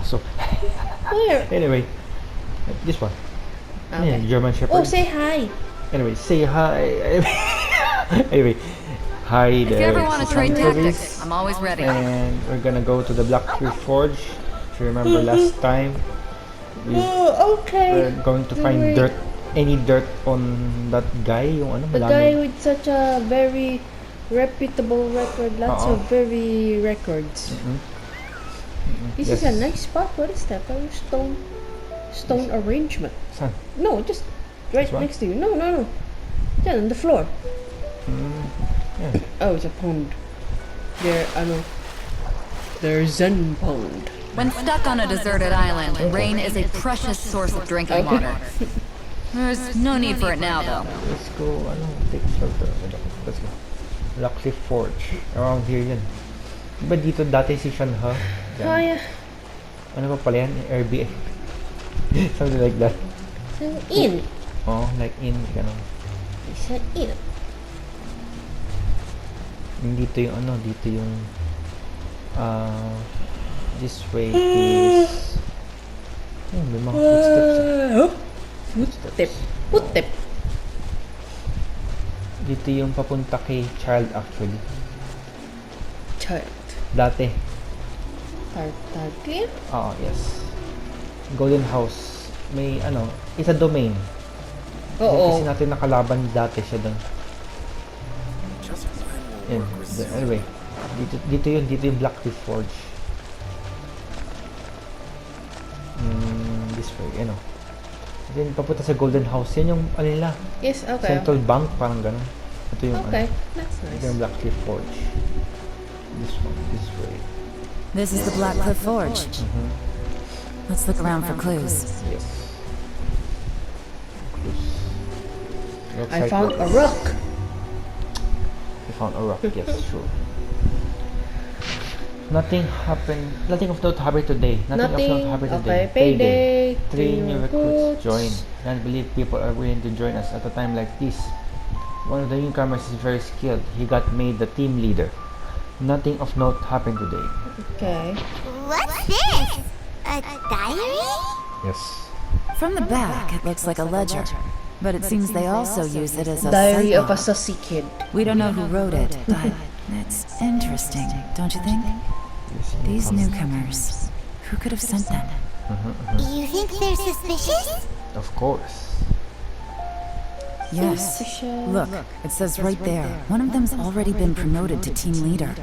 So Where? anyway, this one. Okay. Yeah, German Shepherd. Oh, say hi. Anyway, say hi. Anyway, hi If you there. ever want to trade tactics, I'm always ready. And we're gonna go to the Black Tree Forge. If you remember last time, Oh, okay. we're going to find Wait. dirt, any dirt on that guy, yung ano, The malamig. guy with such a very reputable record, lots of very records. This is a Yes. nice spot. What is that? A stone arrangement. Saan? No, just right This one? next to you. No. Yeah, on the floor. Yeah. Oh, it's a pond. There's Zen pond. When stuck on a deserted island, rain is a precious source of drinking water. There's no need for it now, though. Let's go, take shelter. Let's go. Black Tree Forge. Around here yan. Diba dito dati si Shanha? Kaya. Ano pa pala yan? Airbnb. Something like that. It's an inn. Oh, like in, gano'n. It's an inn. Dito yung dito yung this way is may mga footsteps. Footstep. Dito yung papunta kay Child actually. Child. Dati. Tartaglia? Yes. Golden House. May it's a domain. Oo. Kasi natin nakalaban dati siya doon. Anyway, dito yung Black Tree Forge. This way, Then papunta sa Golden House. Yan yung nila. Yes, okay. Central Bank, parang gano'n. Ito yung Okay, that's ito nice. yung Black Tree Forge. This one, this way. This is the Black Cliff Forge. Let's look around for clues. Yes. Clues. Looks I like found rock. a rock. You found a rock, yes, sure. Nothing of note happened today. Nothing of note happened today. Okay, payday. 3 new recruits joined. Can't believe people are willing to join us at a time like this. One of the newcomers is very skilled. He got made the team leader. Nothing of note happened today. Okay. What's this? A diary? Yes. From the back, it looks like a ledger. But it seems they also use it as a Diary site of a log. Sassy kid. We don't know who wrote it, but it's interesting, don't you think? These newcomers, who could have sent them? You think they're suspicious? Of course. Yes. Suspicious. Look, it says right there. One of them's already been promoted to team leader.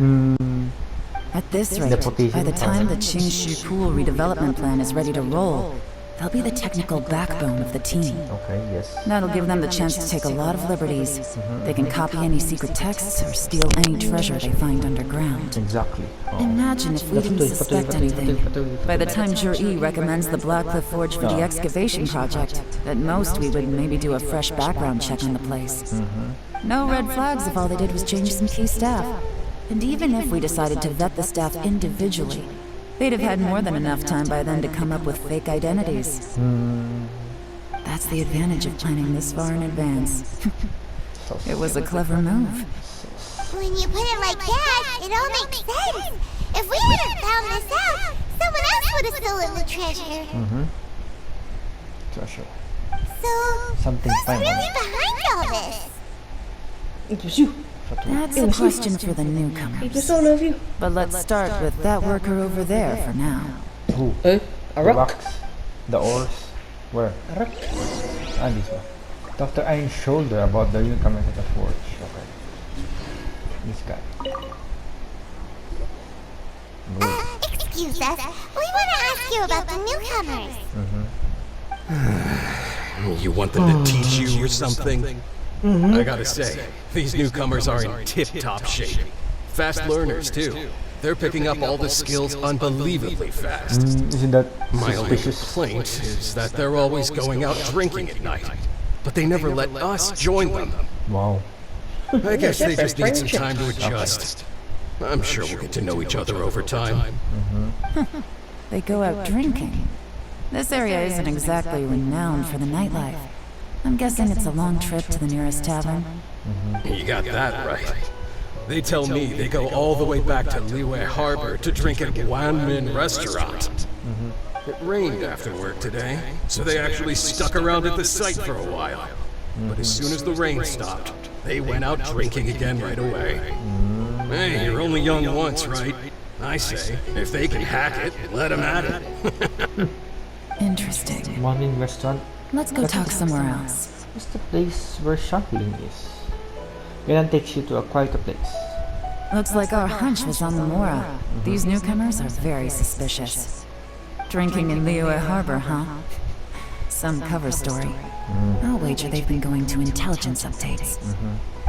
At this rate, by the time the Qingxu Pool redevelopment plan is ready to roll, they'll be the technical backbone of the team. Okay, yes. That'll give them the chance to take a lot of liberties. They can copy any secret texts or steal any treasure they find underground. Exactly. Imagine if we didn't suspect anything. By the time Zhiyi recommends the Black Cliff Forge for the excavation project, at most we would maybe do a fresh background check on the place. No red flags if all they did was change some key staff. And even if we decided to vet the staff individually, they'd have had more than enough time by then to come up with fake identities. That's the advantage of planning this far in advance. It was a clever move. When you put it like that, it all makes sense. If we hadn't found this out, someone else would have stolen the treasure. Treasure. So, Something who's fine. really behind all this? It was you. That's a question for the It was newcomers. all of you. But let's start with that worker over there for now. Who? A The rock. rocks, the ores. Where? A rock. This one. Dr. Iron's shoulder about the newcomer to the forge. Okay. This guy. Excuse us. We want to ask you about the newcomers. You want them to teach you or something? I gotta say, these newcomers are in tip-top shape. Fast learners, too. They're picking up all the skills unbelievably fast. Isn't that My only suspicious? complaint is that they're always going out drinking at night. But they never let us join them. Wow. I guess they just need some time to adjust. I'm sure we'll get to know each other over time. They go out drinking. This area isn't exactly renowned for the nightlife. I'm guessing it's a long trip to the nearest tavern. You got that right. They tell me they go all the way back to Liyue Harbor to drink at Wanmin Restaurant. It rained after work today, so they actually stuck around at the site for a while. But as soon as the rain stopped, they went out drinking again right away. Hey, you're only young once, right? I say, if they can hack it, let them at it. Interesting. Morning restaurant. Let's go talk somewhere else. What's the place where shopping is? Yelan takes you to a quieter place. Looks like our hunch was on the Mora. These newcomers are very suspicious. Drinking in Liyue Harbor, huh? Some cover story. I'll wager they've been going to intelligence updates.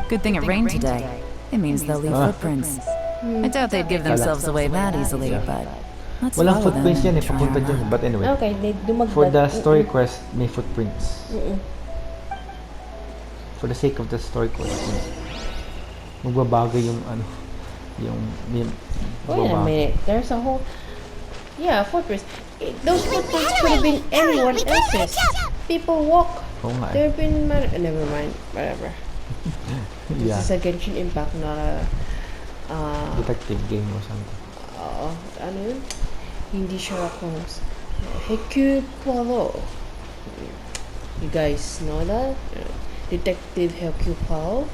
Good thing it rained today. It means they'll leave footprints. I doubt they'd give themselves away that easily, but let's Walang follow them footprints yan and eh, try papunta our dyan. luck. But anyway, Okay, they dumagdag. for the story quest, may footprints. For the sake of the story quest, magbabago yung ano, yung Wait a minute. There's a whole... Yeah, footprints. Those footprints could have been anyone else's. People walk. Oo nga eh. There have been... Never mind. Whatever. Yeah, This is a Genshin Impact, not a... detective game or something. Ano yun? Hindi Sherlock Holmes. Hercule Poirot. You guys know that? Detective Hercule Poirot.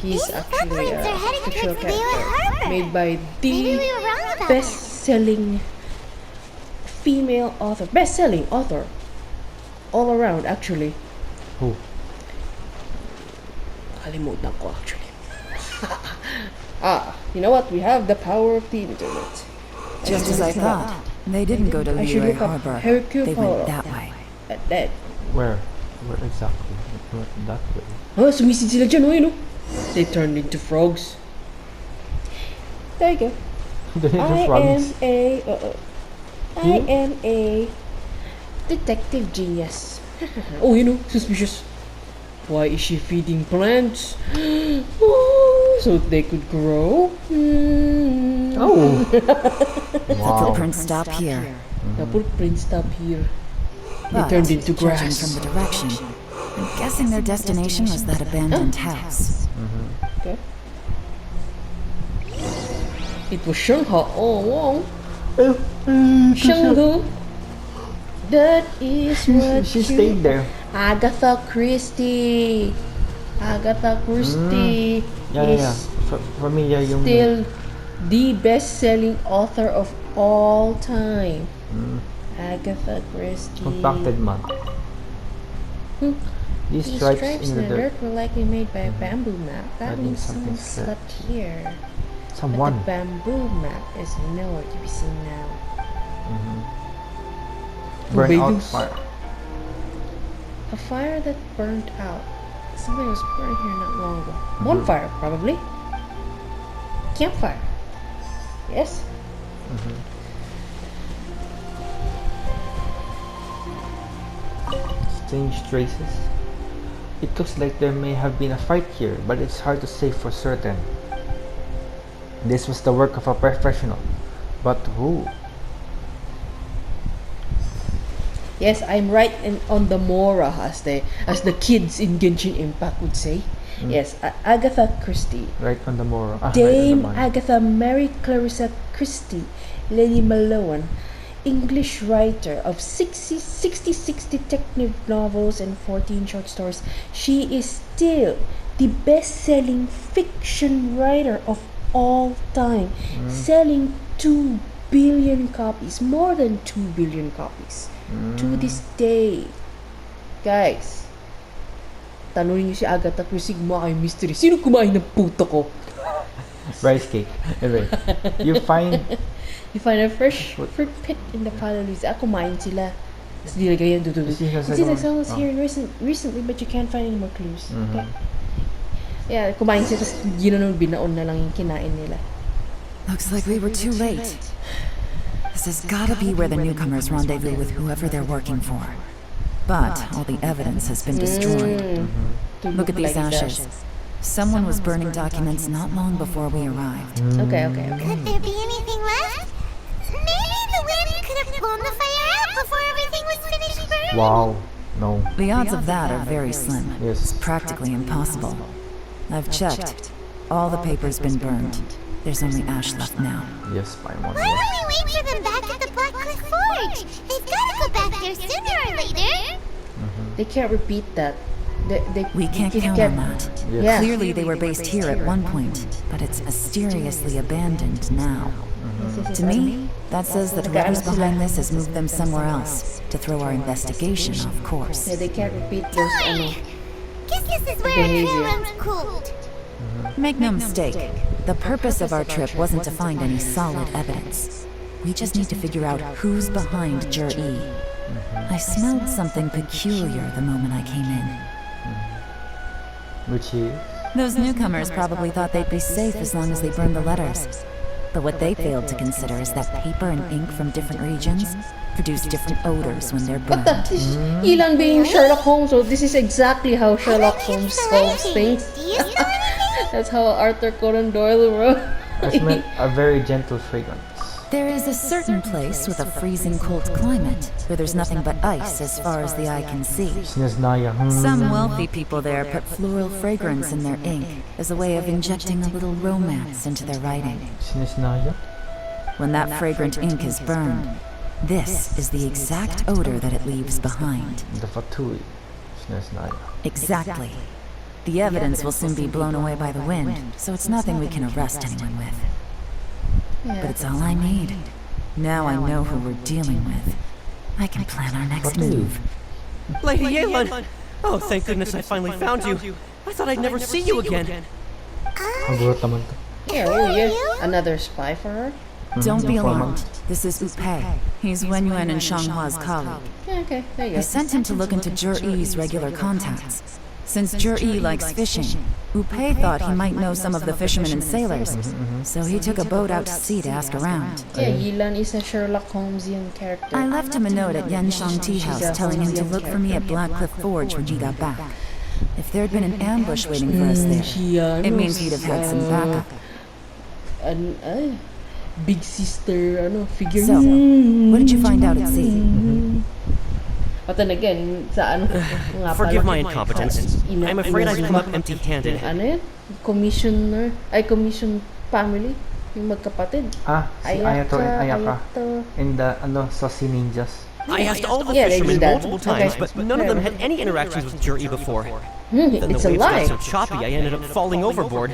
He's actually a fictional character made by the best-selling female author. Best-selling author. All around, actually. Who? Kalimutan ko, actually. You know what? We have the power of the internet. Just as I thought. They didn't go to I should Liyue look up Harbor. Hercule They Poirot. went that way. That. Where? Where exactly? Not that way. Oh, sumisid sila dyan, oh, yun, oh. They turned into frogs. There you go. I am a detective genius. Oh, you know, suspicious. Why is she feeding plants? Oh, so they could grow? Oh! The Wow. footprints stop here. The footprints stop here. They But, turned into judging grass. from the direction, I'm guessing their destination was that abandoned house. Okay. It was Shengha all along. Shengha. That is what She stayed there. Agatha Christie. Agatha Christie Yeah. is Familiar yung... still the best-selling author of all time. Agatha Christie. Compacted month. These These stripes stripes in the dirt. were likely made by a bamboo map. That That means means something someone slept here. But Someone. the bamboo map is nowhere to be seen now. Burn out Babies. fire. A fire that burned out. Something was burned here not long ago. Bonfire, probably. Campfire. Yes. Strange traces. It looks like there may have been a fight here, but it's hard to say for certain. This was the work of a professional. But who? Yes, I'm right on the Mora, as the kids in Genshin Impact would say. Yes, Agatha Christie. Right on the Moro. Dame right on the Agatha Mary Clarissa Christie, Lady Malone, English writer of 60 detective novels and 14 short stories. She is still the best-selling fiction writer of all time, selling 2 billion copies, more than 2 billion copies to this day. Guys, tanungin niyo si Agatha Christie, gumawa kayo mystery. Sino kumain ng puto ko? Rice cake. Anyway, you find You find a fresh fruit pit in the pile of leaves. Kumain sila. Tapos nilagay yan doon. It seems like someone was here recently, but you can't find any more clues. Okay. Yeah, kumain sila, tapos binaon na lang yung kinain nila. Looks like we were too late. This has gotta be where the newcomers rendezvous with whoever they're working for. But all the evidence has been destroyed. Look at these ashes. Someone was burning documents not long before we arrived. Okay. Could there be anything left? Maybe the wind could have blown the fire out before everything was finished burning. wow. No. The odds of that are very slim. Yes. It's practically impossible. I've checked. All the paper's been burned. There's only ash left now. Yes, Paimon. Why don't we wait for them back at the Blackcliff Forge. They've gotta go back there sooner or later. They can't repeat that. We can't just count on that. Yes. Yeah. Clearly they were based here at one point, but it's mysteriously abandoned now. To me, that says that whoever's behind this has moved them somewhere else to throw our investigation off course. Yeah, they can't repeat those, Guess this is where our behavior. trail runs cooled. Make no mistake, the purpose of our trip wasn't to find any solid evidence. We just need to figure out who's behind Zhiyi. I smelled something peculiar the moment I came in. Which is? Those newcomers probably thought they'd be safe as long as they burned the letters. But what they failed to consider is that paper and ink from different regions produce different odors when they're What burned. the? Yelan being Sherlock Holmes, so this is exactly how Sherlock Holmes solves things. Do you smell anything? That's how Arthur Conan Doyle wrote. I smell a very gentle fragrance. There is a certain place with a freezing cold climate where there's nothing but ice as far as the eye can see. Sneznaya. Some wealthy people there put floral fragrance in their ink as a way of injecting a little romance into their writing. Sneznaya? When that fragrant ink is burned, this is the exact odor that it leaves behind. The Fatui. Sneznaya. Exactly. The evidence will soon be blown away by the wind, so it's nothing we can arrest anyone with. But it's all I need. Now I know who we're dealing with. I can plan our next move. Lady Yelan! Oh, thank goodness I finally found you. I thought I'd never see you again. Magulat naman to. Yeah, oh yeah. Another spy for her? Don't be alarmed. This is Upei. He's Wenyuan and Shanghua's colleague. Yeah, okay, there you I go. sent him to look into Zhiyi's regular contacts. Since Zhiyi likes fishing, Upei thought he might know some of the fishermen and sailors, so he took a boat out to sea to ask around. Yeah, Yelan is a Sherlock Holmesian character. I left him a note at Yanshang Tea House telling him to look for me at Blackcliff Forge when he got back. If there'd been an ambush waiting for us there, it means we'd have had some backup. Big sister, figure. So, what did you find out at sea? But then again, sa ano, nga Forgive pala, my incompetence. I'm afraid I've come up empty-handed. Ano yun? Commission family? Yung magkapatid? Ah, si Ayato and Ayaka. Ayato. In the, Saucy Ninjas. I asked all the Yeah, they fishermen do that. multiple times, Okay. but none of them had any interactions with Zhiyi before. Then It's the a waves lie. got so choppy I ended up falling overboard.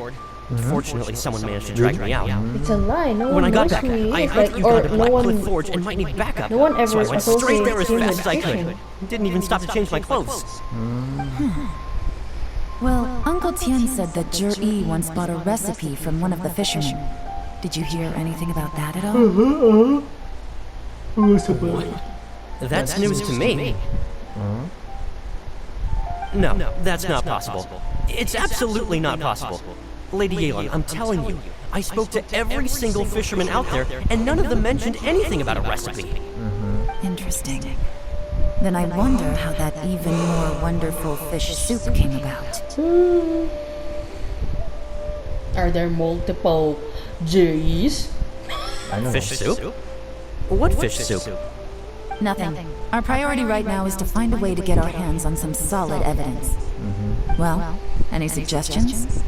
Fortunately, someone managed to drag me out. It's a lie. No When one I got knows back, who he I is. heard that you or got to no Blackcliff one, Forge and might need backup. no one So ever I went straight there as associates him fast with as I could. fishing. Didn't even stop to change my clothes. Well, Uncle Tian said that Zhiyi once bought a recipe from one of the fishermen. Did you hear anything about that at all? That's news to me. No, that's not possible. It's absolutely not possible. Lady Yelan, I'm telling you, I spoke to every single fisherman out there, and none of them mentioned anything about a recipe. Interesting. Then I wonder how that even more wonderful fish soup came about. Are there multiple J's? I don't Fish know. soup? What fish soup? Nothing. Our priority right now is to find a way to get our hands on some solid evidence. Well, any suggestions?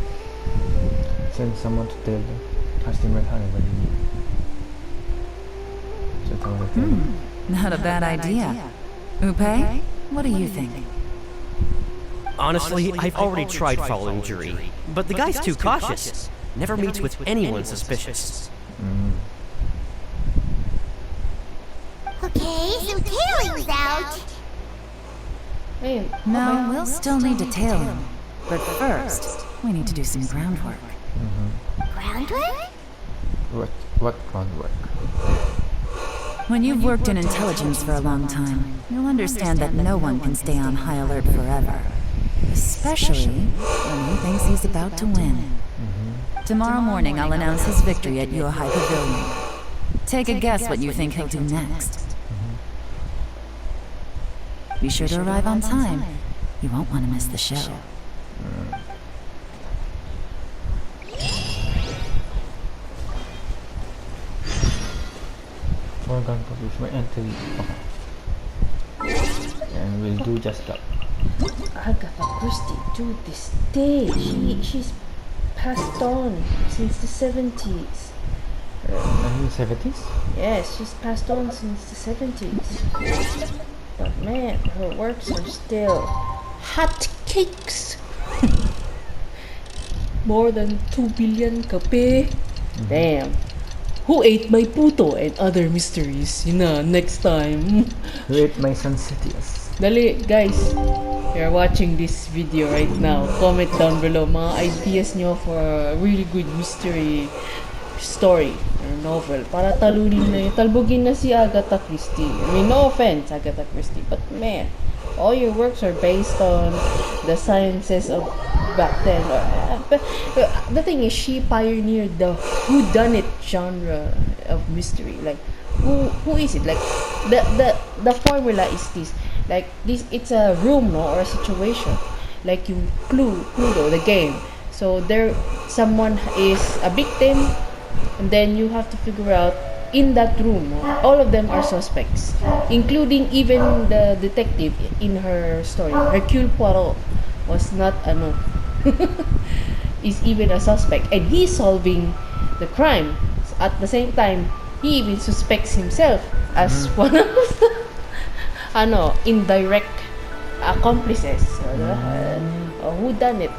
Send someone to tell the customer what you need. So tell her to tell them. Not a bad idea. Upei, what do you think? Honestly, I've already tried following Zhiyi, but the guy's too cautious. Never meets with anyone suspicious. Okay, so tailing's out. Ayun. No, we'll still need to tail him. But first, we need to do some groundwork. Groundwork? What groundwork? When you've worked in intelligence for a long time, you'll understand that no one can stay on high alert forever. Especially when he thinks he's about to win. Tomorrow morning, I'll announce his victory at Yuhai Pavilion. Take a guess what you think he'll do next. Be sure to arrive on time. You won't want to miss the show. Morgan publish my entry. Okay. And we'll do just that. Agatha Christie, dude, this day. She's passed on since the 70s. 70s? Yes, she's passed on since the 70s. But man, her works are still hot cakes. More than 2 billion kape. Damn. Who ate my puto and other mysteries? Yun na, next time. Who ate my Sansitius? Dali, guys. You're watching this video right now. Comment down below mga ideas nyo for a really good mystery story or novel. Para talunin na talbugin na si Agatha Christie. I mean, no offense, Agatha Christie. But man, all your works are based on the sciences of back then. But the thing is, she pioneered the whodunit genre of mystery. Like, who is it? Like, the formula is this. Like this, it's a room, no, or a situation. Like you Cluedo, the game. So there, someone is a victim, and then you have to figure out in that room. All of them are suspects, including even the detective in her story. Hercule Poirot was not is even a suspect, and he's solving the crime. At the same time, he even suspects himself as one of the indirect accomplices. Who done it?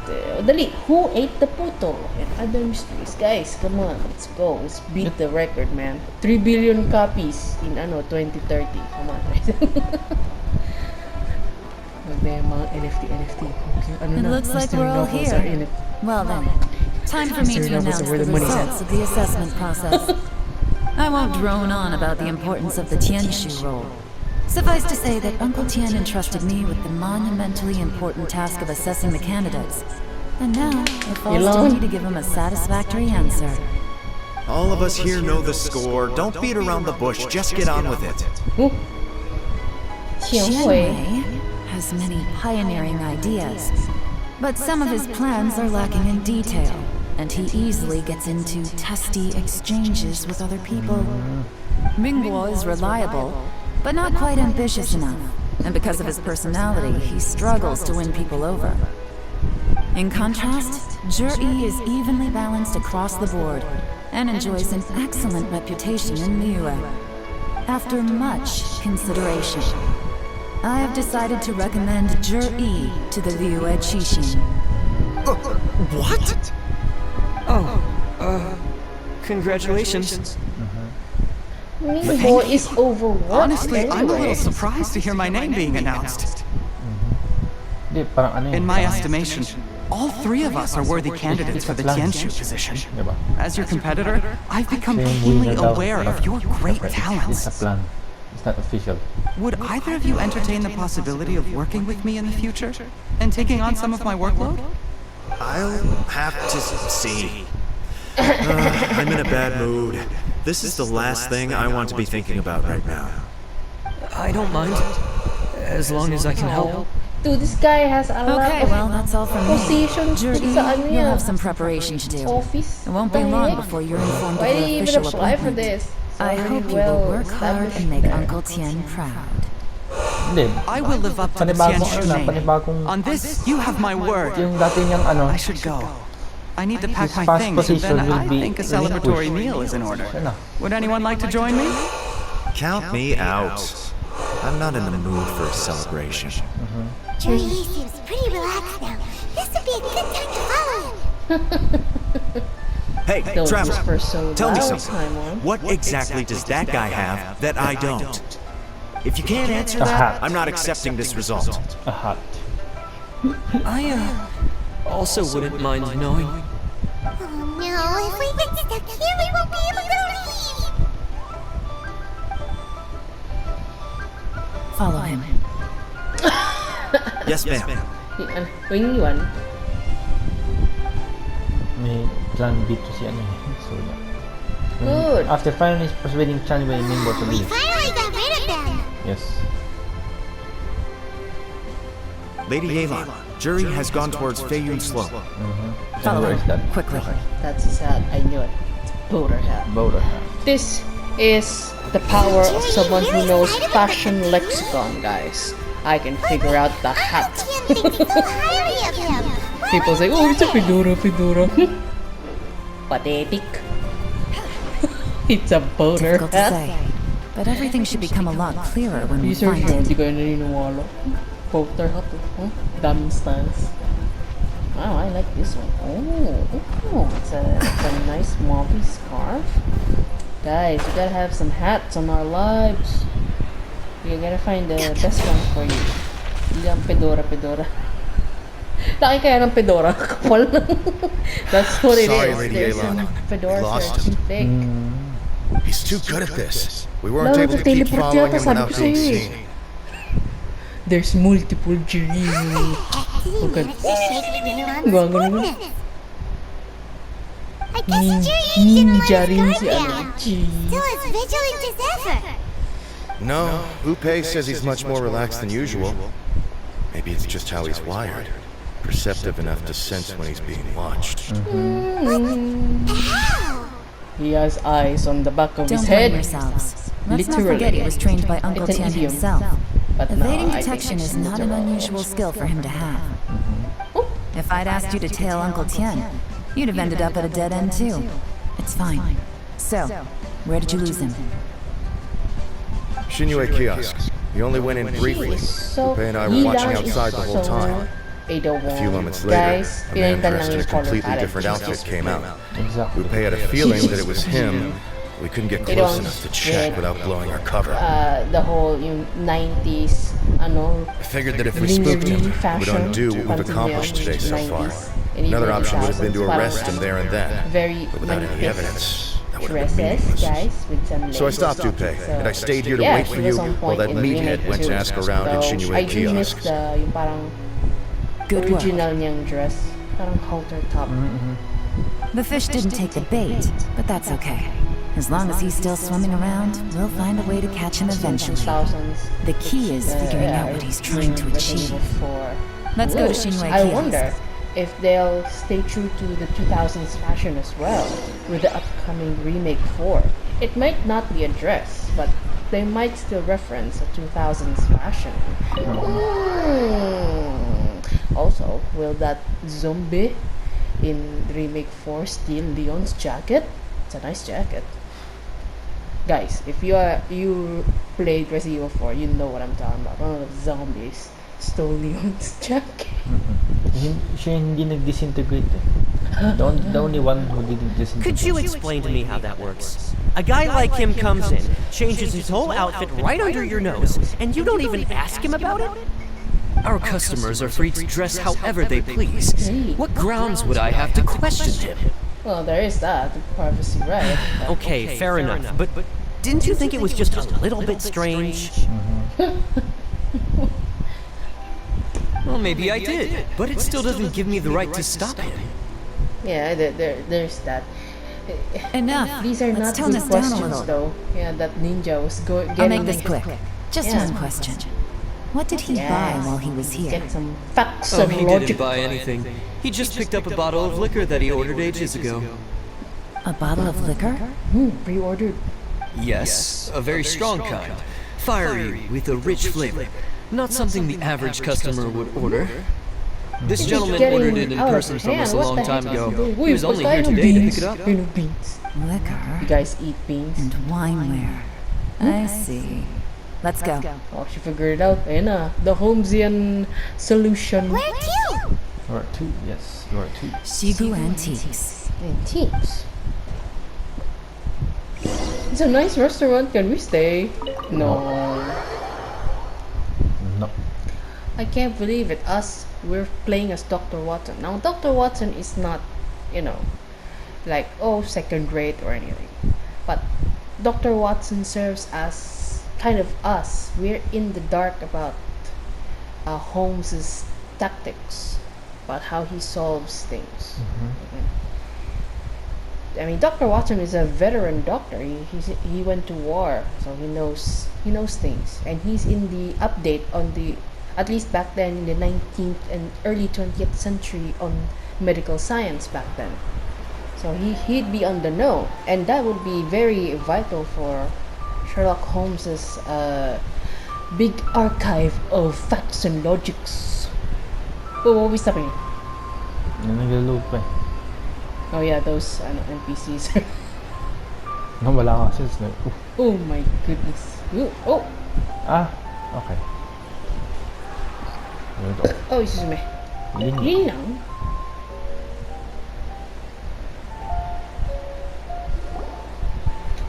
Dali, who ate the puto? And other mysteries. Guys, come on, let's go. Let's beat the record, man. 3 billion copies in 2030. Come on, guys. Mga NFT. It looks like we're all here. Well then, time for me to announce the results of the assessment process. I won't drone on about the importance of the Tianshu role. Suffice to say that Uncle Tian entrusted me with the monumentally important task of assessing the candidates. And now, it falls to me to give him a satisfactory answer. All of us here know the score. Don't beat around the bush, just get on with it. Qianwei has many pioneering ideas, but some of his plans are lacking in detail, and he easily gets into testy exchanges with other people. Mingguo is reliable, but not quite ambitious enough, and because of his personality, he struggles to win people over. In contrast, Zhiyi is evenly balanced across the board, and enjoys an excellent reputation in Liyue. After much consideration, I have decided to recommend Zhiyi to the Liyue Qixing. What? Congratulations. Mingbo is overworked. Honestly, I'm a little surprised to hear my name being announced. In my estimation, all three of us are worthy candidates for the Tianshu position. As your competitor, I've become keenly aware of your great talents. It's a plan. It's not official. Would either of you entertain the possibility of working with me in the future? And taking on some of my workload? I'll have to see. I'm in a bad mood. This is the last thing I want to be thinking about right now. I don't mind. As long as I can help. Dude, this guy has a lot Okay, of well, that's all from me. positions. Zhiyi, you'll have some preparation to do. Office. It won't be long before you're informed of Why your did you even official apply for appointment. this? I hope you will work hard and make Uncle Tian proud. Hindi. I will live up to the Tianshu name. On this, you have my word. Yung dati niyang I should go. I need to pack his my past things, and position then will I be think a celebratory relinquished. meal is in order. Siya na. Would anyone like to join me? Count me out. I'm not in the mood for a celebration. Zhiyi seems pretty relaxed now. This would be a good time to follow him. Hey, Don't Trevor, whisper so tell me loud, something. Paimon. What exactly does that guy have that I don't? If you can't answer A hat. that, I'm not accepting this result. A hat. I also wouldn't mind knowing. Oh no, if we get stuck here, we won't be able to leave. Follow him. Yes, ma'am. Wing Yuan. May plan B to si ano eh. So, yeah. Good. After finally persuading Chanwei and Mingbo to We leave. finally got rid of them. Yes. Lady Yelan, Zhiyi has gone towards Feiyun Slope. And Follow where is that? him, quickly. Okay. That's sad. I knew it. Boater hat. Boulder hat. This is the power of someone who knows fashion lexicon, guys. I can figure out the hat. Tian thinks so highly of him. People say, oh, it's a fedora. Pathetic. It's a boater Difficult to hat. say. But everything should become a lot clearer when we Research find mo, it. hindi ko naniniwala. Boater hat. Oh, daming styles. Wow, I like this one. Oh, it's a nice mauve scarf. Guys, we gotta have some hats on our lives. You gotta find the best one for you. Hindi lang pedora. Laki kaya ng pedora. Kapal lang. That's what it Sorry, is. Lady There's Yelan. some fedoras We lost that are too him. thick. He's too good at this. We weren't Lalo able to keep teleport following yata, him sabi without ko being sa'yo eh. seen. There's multiple Zhiyi. Okay. Gagano. I guess Zhiyi didn't Ninja let rin his si guard ano, down. Zhiyi. Still as vigilant as ever. No, Upe says he's much more relaxed than usual. Maybe it's just how he's wired. Perceptive enough to sense when he's being watched. He has eyes on the back of Don't his blame head. yourselves. Let's not Literally. forget he was trained by Uncle It's an Tian idiom. himself. But no, Evading I think detection it's is not an literal. unusual skill for him to have. If I'd asked you to tail Uncle Tian, you'd have ended up at a dead end too. It's fine. So, where did you lose him? Shinyue kiosk. He only went in briefly. So, Upe and I were watching outside the whole time. A few moments later, guys, a man pinalitan lang dressed in a yung color completely palette. different outfit came out. Exactly. Upe had a feeling that it was him. We couldn't get They close don't enough to check get, without blowing our cover. The whole yung 90s, ano, I figured that if we spooked him, it would fashion, undo what we've accomplished today so far. 90s, and even Another option would have been to 2000s, arrest him there and then. very But without any manifest evidence, that would have been dresses, meaningless. guys, with some So I labels. stopped Upe, and I stayed here to Yeah, wait she for was you on while point that in the meathead remake went to too. ask around in Though Shinyue I do miss kiosk. yung parang Good work. original niyang dress. Parang halter top. The fish didn't take the bait, but that's okay. As long as he's still swimming around, we'll find a way to catch him eventually. Thousands. The key is figuring out what he's trying to achieve. Let's go to Shinyue I Kiosk. wonder if they'll stay true to the 2000s fashion as well with the upcoming remake 4. It might not be a dress, but they might still reference a 2000s fashion. Also, will that zombie in remake 4 steal Leon's jacket? It's a nice jacket. Guys, if you played Resident Evil 4, you know what I'm talking about. One of the zombies stole Leon's jacket. Siya hindi nag-disintegrate eh. The only one who didn't disintegrate. Could you explain to me how that works? A guy like him comes in, changes his whole outfit right under your nose, and you don't even ask him about it? Our customers are free to dress however they please. What grounds would I have to question him? Well, there is that, the privacy right. Okay, fair enough, but didn't you think it was just a little bit strange? Well, maybe I did, but it still doesn't give me the right to stop him. Yeah, there's that. Enough. These are Let's not tone good this down a questions, little. though. Yeah, that ninja was getting. I'll make this quick. Just Yeah. one question. What did he Yes. buy while he was here? Get some facts Oh, and he logic. didn't buy anything. He just picked up a bottle of liquor that he ordered ages ago. A bottle of liquor? Pre-ordered. Yes, a very strong kind. Fiery, with a rich flavor. Not something the average customer would order. This gentleman ordered it in person from us a long time ago. He was only here today to pick it up. Beans. Liquor You guys eat beans? and wineware. I see. Let's go. Oh, she figured it out. Ayun na, the Holmesian solution. Where to? You are two, yes, you are two. Shigu Antiques. In teams. It's a nice restaurant. Can we stay? No. No. I can't believe it. We're playing as Dr. Watson. Now, Dr. Watson is not, like, second rate or anything. But Dr. Watson serves as kind of us. We're in the dark about Holmes's tactics, about how he solves things. I mean, Dr. Watson is a veteran doctor. He went to war, so he knows things, and he's in the update on at least back then in the 19th and early 20th century on medical science back then. So he'd be on the know, and that would be very vital for Sherlock Holmes's big archive of facts and logics. Oh, what we stopping? Nag-loop pa eh. Oh yeah, those NPCs. Nawala kasi. Oh my goodness. Ooh, oh! Ah, okay. Oh, excuse me. Lin lang?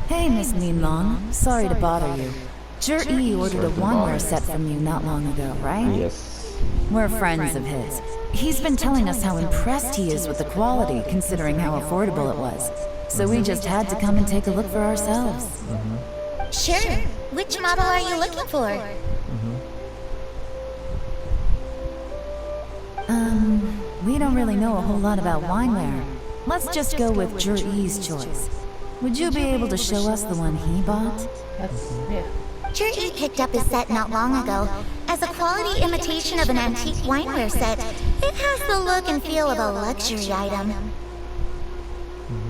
Hey, Miss Ninlong. Sorry to bother you. Zhiyi ordered a wanware set from you not long ago, right? Yes. We're friends of his. He's been telling us how impressed he is with the quality, considering how affordable it was. So we just had to come and take a look for ourselves. Sure. Which model are you looking for? We don't really know a whole lot about wineware. Let's just go with Zhiyi's choice. Would you be able to show us the one he bought? Yeah. Zhiyi picked up his set not long ago. As a quality imitation of an antique wineware set, it has the look and feel of a luxury item.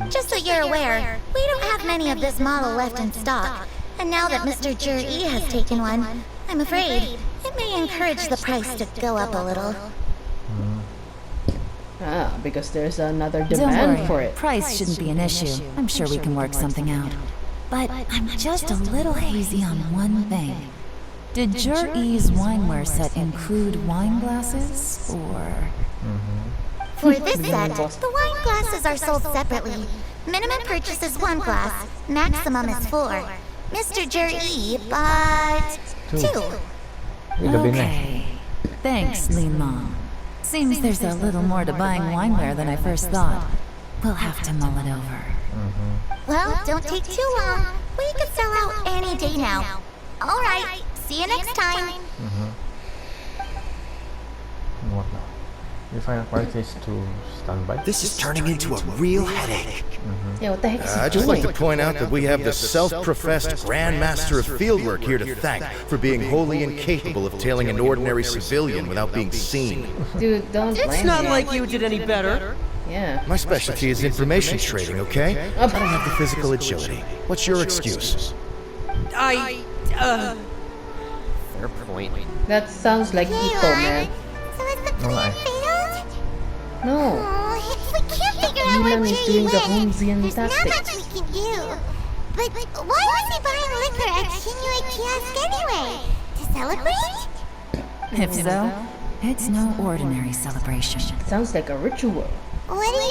Just so you're aware, we don't have many of this model left in stock. And now that Mr. Zhiyi has taken one, I'm afraid it may encourage the price to go up a little. Ah, because there's another Don't demand worry, for it. price shouldn't be an issue. I'm sure we can work something out. But I'm just a little hazy on one thing. Did Zhiyi's wineware set include wine glasses, or...? For this set, the wine glasses are sold separately. Minimum purchase is 1 glass, maximum is 4. Mr. Zhiyi bought 2. Okay. Thanks, Lin Long. Seems there's a little more to buying wineware than I first thought. We'll have to mull it over. Well, don't take too long. We could sell out any day now. Alright, see you next time. What now? You find a quiet place to stand by. This is turning into a real headache. Yeah, what the heck is he I'd just like doing? to point out that we have the self-professed Grand Master of Fieldwork here to thank for being wholly incapable of tailing an ordinary civilian without being seen. Dude, don't blame It's not him. like you did any better. Yeah. My specialty is information trading, okay? I don't have the physical agility. What's your excuse? Fair point. That sounds like Ito, man. So is the plan failed? No. Oh, if we can't figure out where Yelan is Zhiyi doing the went, Holmesian there's not much tactics. we can do. But why was he buying liquor at Qingxu Kiosk anyway? To celebrate? If so, it's no ordinary celebration. Sounds like a ritual. What do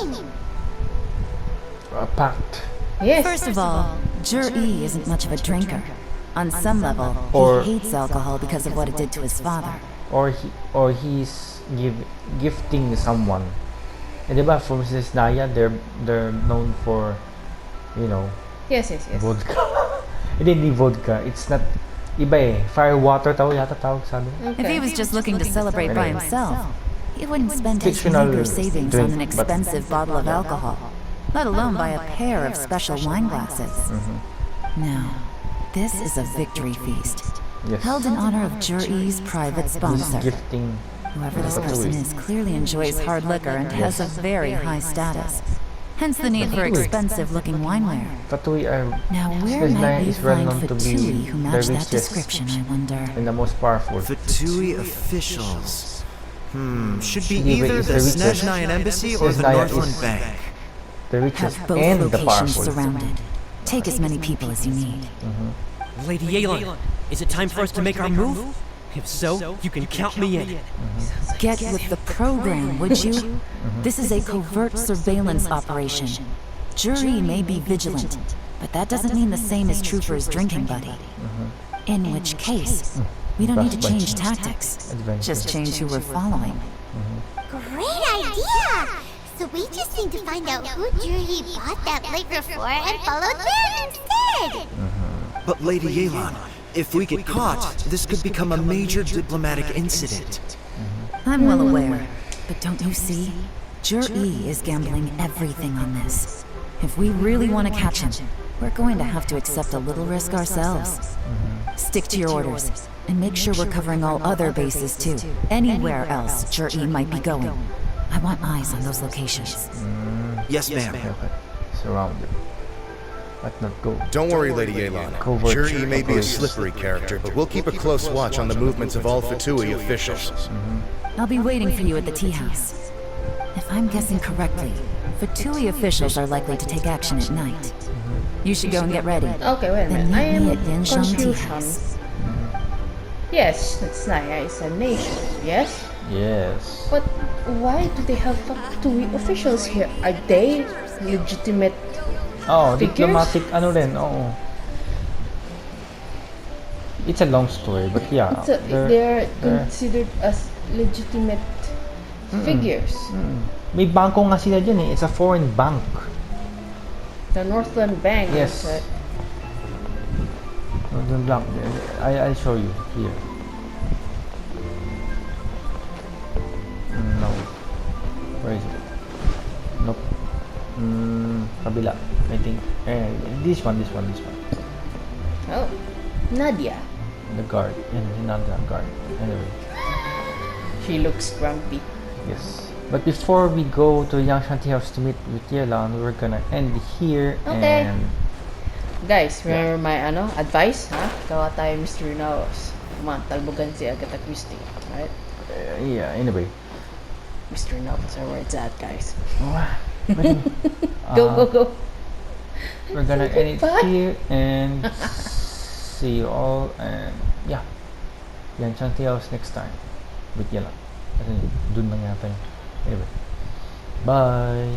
you mean? A pact. Yes. First of all, Zhiyi isn't much of a drinker. On some level, Or- he hates alcohol because of what it did to his father. Or he's gifting someone. Eh, di ba, for Mrs. Naya, they're known for, you know, Yes. vodka. Hindi vodka. It's not, iba eh. Fire water yata tawag sabi. If he was just looking to celebrate by himself, he wouldn't spend his Fictional meager savings on an drink, but- expensive bottle of alcohol, let alone buy a pair of special wine glasses. No, this is a victory feast, Yes. held in honor of Zhiyi's private He's sponsor. gifting. Whoever this person is clearly enjoys hard liquor and has a very high status. Hence the need for expensive-looking wineware. Fatui are Now, where Mrs. might Naya we is well find known to be Fatui who the match that richest description, I wonder? and the most powerful. Fatui officials. Should be Anyway, either it's the the richest. Snezhnayan Embassy or the Snezhnaya Northland is- Bank. The richest Have both and the locations powerful. surrounded. Take as many people as you need. Lady Yelan, is it time for us to make our move? If so, you can count me in. Get with the program, would you? This is a covert surveillance operation. Zhiyi may be vigilant, but that doesn't mean the same is true for his drinking buddy. In which case, we don't need to change tactics. Just change who we're following. Great idea! So we just need to find out who Zhiyi bought that liquor for and follow them instead! But Lady Yelan, if we get caught, this could become a major diplomatic incident. I'm well aware, but don't you see? Zhiyi is gambling everything on this. If we really want to catch him, we're going to have to accept a little risk ourselves. Stick to your orders, and make sure we're covering all other bases too. Anywhere else Zhiyi might be going. I want eyes on those locations. Yes, ma'am. Okay. Surrounded. But not go. Don't worry, Lady Yelan. Covert Zhiyi may be a operations. slippery character, but we'll keep a close watch on the movements of all Fatui officials. I'll be waiting for you at the tea house. If I'm guessing correctly, Fatui officials are likely to take action at night. You should go and get ready. Okay, wait a Then minute. I meet am me at Genshin Tea confusion. House. Yes, it's nice. A nation. Yes? Yes. But why do they have factory officials here? Are they legitimate Oh, figures? diplomatic ano rin, oo. It's a long story, but yeah. They're considered as legitimate figures. May bangko nga sila dyan eh. It's a foreign bank. The Northland Bank. Yes. Northern Bank. I'll show you here. No. Where is it? Nope. Kabila. I think. This one. Oh, Nadia. The guard. Not the guard. Anyway. She looks grumpy. Yes. But before we go to Yangshan Tea House to meet with Yelan, we're gonna end here. Okay. And Guys, remember my advice? Gawa tayo Mr. Naos. Come on, talbogan si Agatha Christie. Right? yeah. Anyway. Mr. Naos are where it's at, guys. Go. We're gonna end it Bye. here and see you all. And yeah, Yangshan Tea House next time with Yelan. Kasi dun lang yata yun. Anyway. Bye.